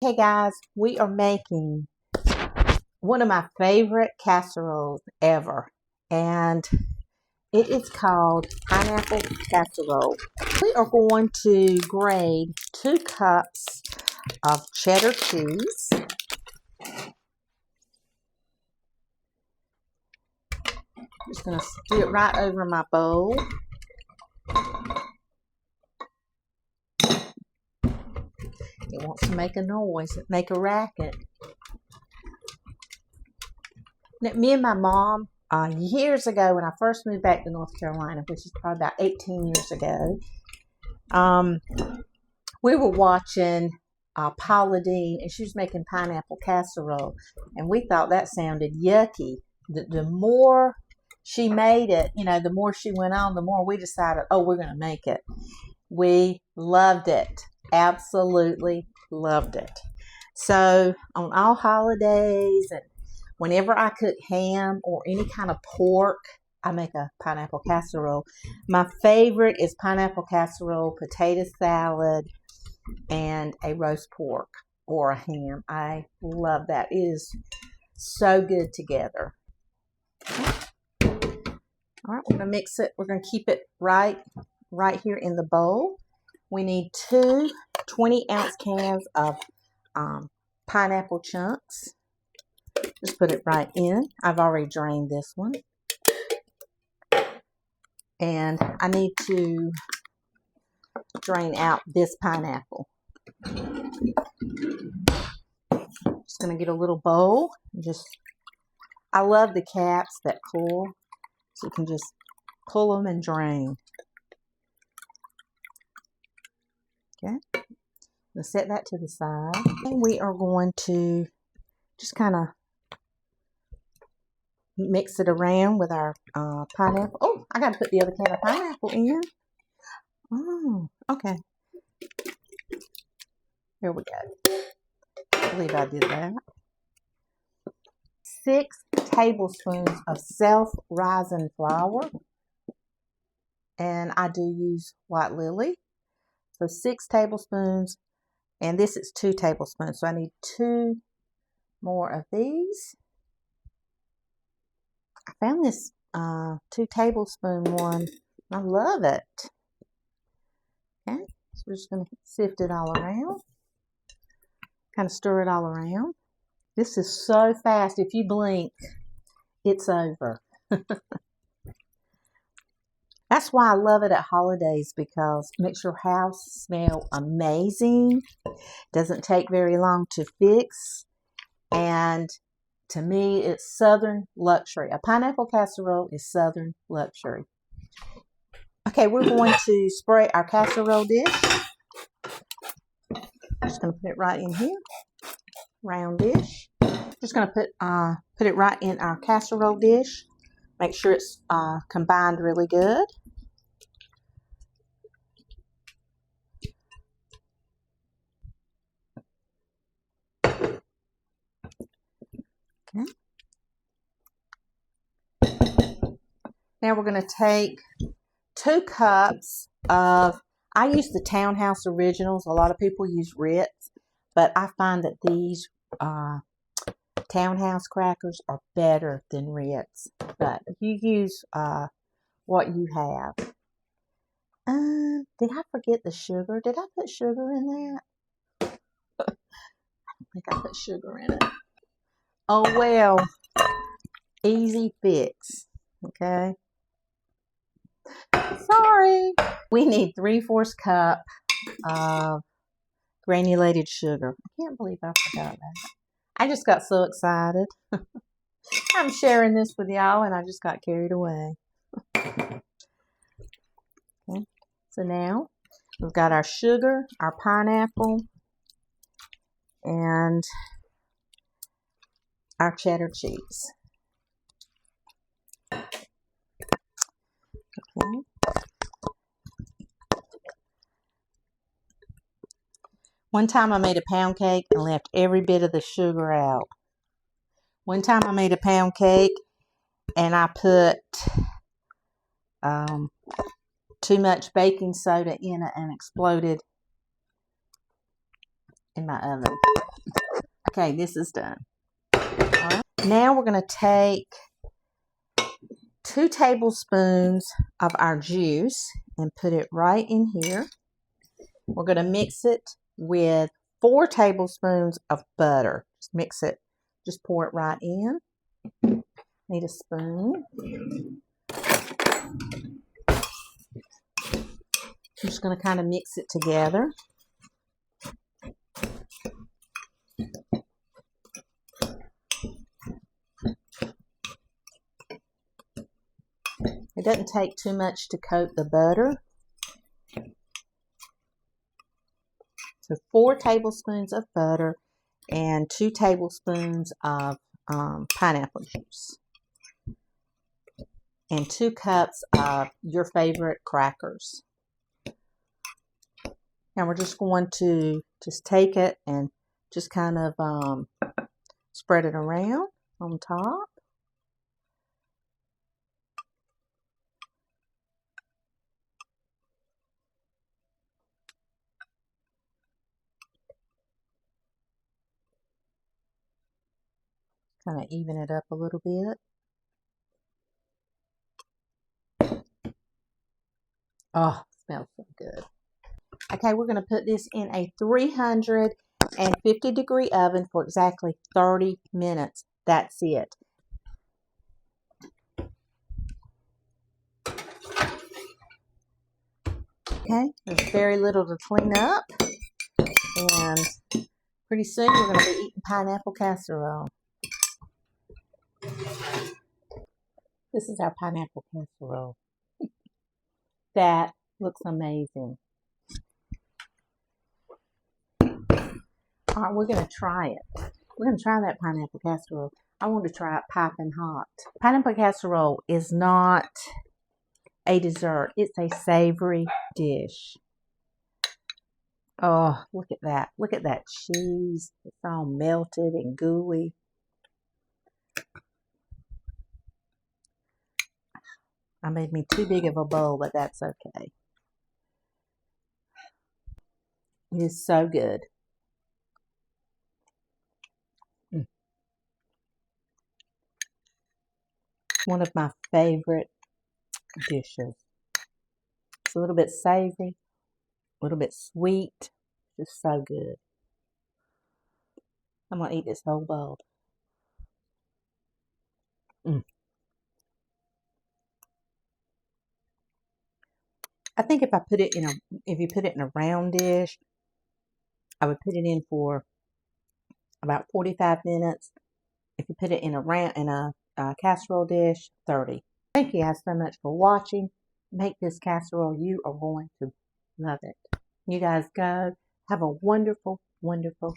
Hey guys, we are making one of my favorite casseroles ever, and it is called pineapple casserole. We are going to grate 2 cups of cheddar cheese. Just going to do it right over my bowl. It wants to make a noise, make a racket. Now, me and my mom, years ago when I first moved back to North Carolina, which is probably about 18 years ago, we were watching Paula Deen, and she was making pineapple casserole, and we thought that sounded yucky. The more she made it, the more she went on, the more we decided, oh, we're going to make it. We loved it. Absolutely loved it. So on all holidays and whenever I cook ham or any kind of pork, I make a pineapple casserole. My favorite is pineapple casserole, potato salad, and a roast pork or a ham. I love that. It is so good together. All right, we're going to mix it. We're going to keep it right here in the bowl. We need 2 20-ounce cans of pineapple chunks. Just put it right in. I've already drained this one. And I need to drain out this pineapple. Just going to get a little bowl. I love the caps that pull. So you can just pull them and drain. Okay. We'll set that to the side. And we are going to just kind of mix it around with our pineapple. Oh, I got to put the other can of pineapple in. Oh, okay. Here we go. I believe I did that. 6 tablespoons of self-rising flour. And I do use white lily. So 6 tablespoons. And this is 2 tablespoons. So I need 2 more of these. I found this 2 tablespoon one. I love it. Okay, so we're just going to sift it all around. Kind of stir it all around. This is so fast. If you blink, it's over. That's why I love it at holidays, because it makes your house smell amazing. Doesn't take very long to fix. And to me, it's Southern luxury. A pineapple casserole is Southern luxury. Okay, we're going to spray our casserole dish. Just going to put it right in here. Round dish. Just going to put it right in our casserole dish. Make sure it's combined really good. Okay. Now we're going to take 2 cups of, I use the Townhouse Originals. A lot of people use Ritz, but I find that these Townhouse crackers are better than Ritz. But if you use what you have. Did I forget the sugar? Did I put sugar in that? I don't think I put sugar in it. Oh well, easy fix. Okay. Sorry. We need 3/4 cup of granulated sugar. I can't believe I forgot that. I just got so excited. I'm sharing this with y'all and I just got carried away. Okay. So now we've got our sugar, our pineapple, and our cheddar cheese. Okay. One time I made a pound cake and left every bit of the sugar out. One time I made a pound cake and I put too much baking soda in it and exploded in my oven. Okay, this is done. All right. Now we're going to take 2 tablespoons of our juice and put it right in here. We're going to mix it with 4 tablespoons of butter. Just mix it, just pour it right in. Need a spoon. I'm just going to kind of mix it together. It doesn't take too much to coat the butter. So 4 tablespoons of butter and 2 tablespoons of pineapple juice. And 2 cups of your favorite crackers. Now we're just going to just take it and just kind of spread it around on top. Kind of even it up a little bit. Oh, smells so good. Okay, we're going to put this in a 350-degree oven for exactly 30 minutes. That's it. Okay, there's very little to clean up. And pretty soon we're going to be eating pineapple casserole. This is our pineapple casserole. That looks amazing. All right, we're going to try it. We're going to try that pineapple casserole. I want to try it piping hot. Pineapple casserole is not a dessert. It's a savory dish. Oh, look at that. Look at that cheese. It's all melted and gooey. I made me too big of a bowl, but that's okay. It is so good. One of my favorite dishes. It's a little bit savory, a little bit sweet. Just so good. I'm going to eat this whole bowl. I think if you put it in a round dish, I would put it in for about 45 minutes. If you put it in a casserole dish, 30. Thank you guys so much for watching. Make this casserole. You are going to love it. You guys go. Have a wonderful, wonderful